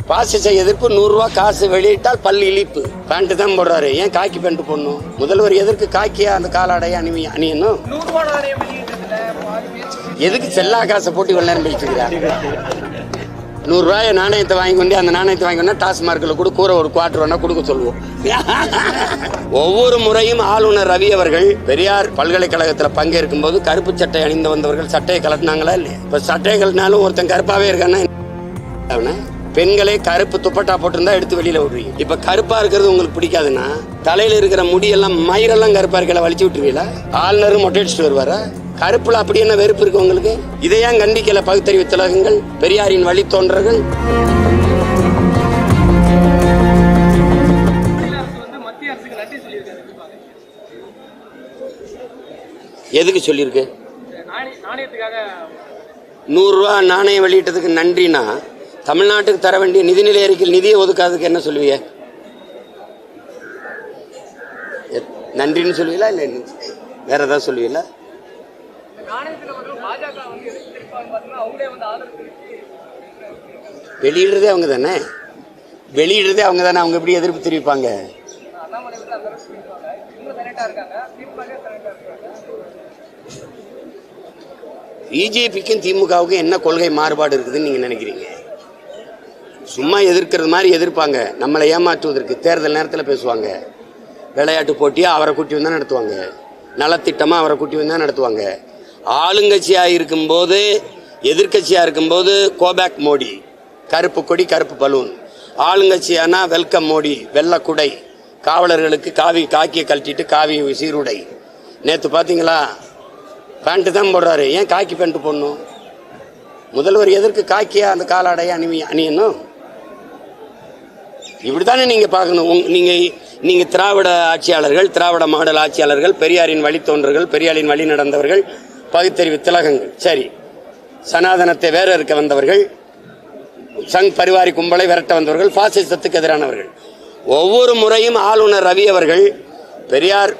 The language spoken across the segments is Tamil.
பாசிச எதிர்ப்பு 100 ரூபா காசு வெளியிட்டால் பல் இழிப்பு. பேண்ட் தான் போடுறாரு, ஏன் காக்கி பேண்ட் போடணும்? முதல்வர் எதற்கு காக்கியா அந்த காலாடைய அணியணும்? எதுக்கு செல்லா காசை போட்டு இவ்வளவு நேரம் பேசிக்கிறார்? 100 ரூபாய் நாணயத்தை வாங்கி கொண்டு அந்த நாணயத்தை வாங்கி கொண்டா டாஸ்மார்க்கில் கூட கூற ஒரு குவார்டர் வேணா கொடுக்க சொல்லுவோம். ஒவ்வொரு முறையும் ஆளுநர் ரவி அவர்கள் பெரியார் பல்கலைக்கழகத்தில் பங்கேற்கும் போது கருப்பு சட்டை அணிந்து வந்தவர்கள் சட்டையை கலட்டினாங்களா இல்லையா? இப்ப சட்டையை கலட்டினாலும் ஒருத்தன் கருப்பாவே இருக்கானா? பெண்களே கருப்பு துப்பட்டா போட்டிருந்தா எடுத்து வெளியில விடுறீங்க. இப்ப கருப்பா இருக்கிறது உங்களுக்கு பிடிக்காதுன்னா தலையில இருக்கிற முடியெல்லாம் மயிரெல்லாம் கருப்பா இருக்கல வலிச்சு விட்டுருவீங்களா? ஆளுநரும் மொட்டை அடிச்சுட்டு வருவாரா? கருப்புல அப்படி என்ன வெறுப்பு இருக்கு உங்களுக்கு? இதையான் கண்டிக்கல பகுத்தறிவு திலகங்கள், பெரியாரின் வழித்தோன்றர்கள்? எதுக்கு சொல்லியிருக்கு? 100 ரூபா நாணயம் வெளியிட்டதுக்கு நன்றினா தமிழ்நாட்டுக்கு தர வேண்டிய நிதிநிலை அறிக்கையில் நிதியை ஒதுக்காததுக்கு என்ன சொல்லுவீங்க? நன்றின்னு சொல்லுவீங்களா இல்லை வேற ஏதாவது சொல்லுவீங்களா? வெளியிடுறதே அவங்க தானே, அவங்க எப்படி எதிர்ப்பு தெரிவிப்பாங்க? பிஜேபிக்கும் திமுகவுக்கும் என்ன கொள்கை மாறுபாடு இருக்குதுன்னு நீங்க நினைக்கிறீங்க? சும்மா எதிர்க்கிறது மாதிரி எதிர்ப்பாங்க, நம்மளை ஏமாற்றுவதற்கு. தேர்தல் நேரத்தில் பேசுவாங்க, விளையாட்டு போட்டியா அவரை கூட்டி வந்தா நடத்துவாங்க, நலத்திட்டமா அவரை கூட்டி வந்தா நடத்துவாங்க. ஆளுங்கட்சியா இருக்கும்போது எதிர்கட்சியா இருக்கும்போது கோபேக் மோடி, கருப்பு கொடி கருப்பு பலூன். ஆளுங்கட்சியானா வெல்கம் மோடி, வெள்ளை குடை, காவலர்களுக்கு காக்கியை கழட்டிட்டு காவி சீருடை. நேற்று பார்த்தீங்களா? பேண்ட் தான் போடுறாரு, ஏன் காக்கி பேண்ட் போடணும்? முதல்வர் எதற்கு காக்கியா அந்த காலாடைய அணியணும்? இப்படித்தானே நீங்க பார்க்கணும். நீங்க திராவிட ஆட்சியாளர்கள், திராவிட மாடல் ஆட்சியாளர்கள், பெரியாரின் வழித்தோன்றர்கள், பெரியாரின் வழி நடந்தவர்கள், பகுத்தறிவு திலகங்கள். சரி, சனாதனத்தை வேற இருக்க வந்தவர்கள், சங் பரிவாரி கும்பலை விரட்ட வந்தவர்கள், பாசிசத்துக்கு எதிரானவர்கள். ஒவ்வொரு முறையும் ஆளுநர் ரவி அவர்கள் பெரியார்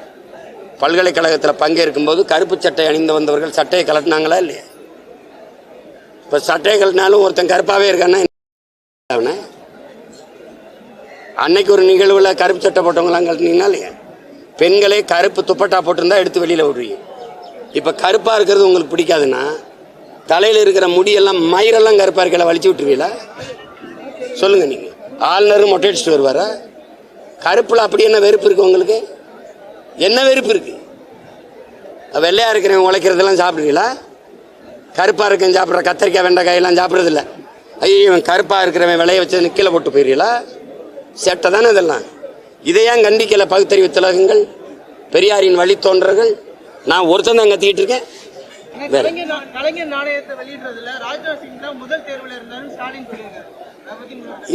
பல்கலைக்கழகத்தில் பங்கேற்கும் போது கருப்பு சட்டை அணிந்து வந்தவர்கள் சட்டையை கலட்டினாங்களா இல்லையா? இப்ப சட்டையை கலட்டினாலும் ஒருத்தன் கருப்பாவே இருக்கானா? அன்னைக்கு ஒரு நிகழ்வுல கருப்பு சட்டை போட்டவங்களாம் கழட்டினீங்களா இல்லையா? பெண்களே கருப்பு துப்பட்டா போட்டிருந்தா எடுத்து வெளியில விடுறீங்க. இப்ப கருப்பா இருக்கிறது உங்களுக்கு பிடிக்காதுன்னா தலையில இருக்கிற முடியெல்லாம் மயிரெல்லாம் கருப்பா இருக்கல வலிச்சு விட்டுருவீங்களா? சொல்லுங்க. நீங்க ஆளுநரும் மொட்டை அடிச்சுட்டு வருவாரா? கருப்புல அப்படி என்ன வெறுப்பு இருக்கு உங்களுக்கு? என்ன வெறுப்பு இருக்கு? வெள்ளையா இருக்கிறவங்க உழைக்கிறதெல்லாம் சாப்பிடுவீங்களா? கருப்பா இருக்கவன் சாப்பிட்ற கத்திரிக்காய் வெண்டைக்காய் எல்லாம் சாப்பிட்றது இல்லை. ஐயோ, இவன் கருப்பா இருக்கிறவன் விளைய வச்சு கீழே போட்டு போயிருவீங்களா? சேட்டை தானே இதெல்லாம். இதையான் கண்டிக்கல பகுத்தறிவு திலகங்கள், பெரியாரின் வழித்தோன்றர்கள்? நான் ஒருத்தன் தான் கத்திக்கிட்டு இருக்கேன்.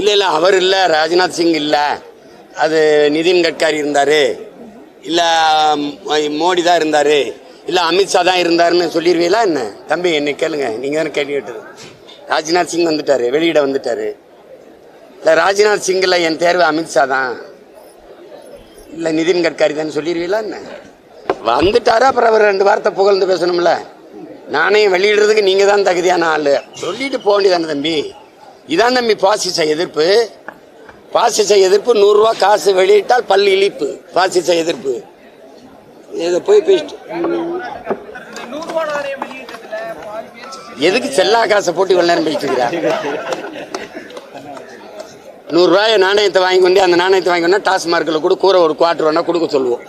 இல்ல அவர் இல்ல, ராஜ்நாத் சிங் இல்ல, அது நிதின் கட்காரி இருந்தாரு, இல்ல மோடி தான் இருந்தாரு, இல்ல அமித்ஷா தான் இருந்தாருன்னு சொல்லிடுவீங்களா என்ன? தம்பி என்ன கேளுங்க, நீங்க தானே கேள்வி கேட்டது. ராஜ்நாத் சிங் வந்துட்டாரு, வெளியிட வந்துட்டாரு. இல்ல ராஜ்நாத் சிங்ல என் தேர்வு அமித்ஷா தான், இல்ல நிதின் கட்காரி தான் சொல்லிடுவீங்களா என்ன? வந்துட்டாரு, அப்புறம் அவர் 2 வார்த்தை புகழ்ந்து பேசணும்ல. நாணயம் வெளியிடுறதுக்கு நீங்க தான் தகுதியான ஆளு, சொல்லிட்டு போக வேண்டியதானே தம்பி. இதான் தம்பி பாசிச எதிர்ப்பு. பாசிச எதிர்ப்பு 100 ரூபா காசு வெளியிட்டால் பல் இழிப்பு. பாசிச எதிர்ப்பு இதை போய் பேசிட்டு எதுக்கு செல்லா காசை போட்டு இவ்வளவு நேரம் பேசிக்கிறார்? 100 ரூபாய் நாணயத்தை வாங்கி கொண்டு அந்த நாணயத்தை வாங்கி கொண்டா டாஸ்மார்க்கில் கூட கூற ஒரு குவார்டர் வேணா கொடுக்க சொல்லுவோம்.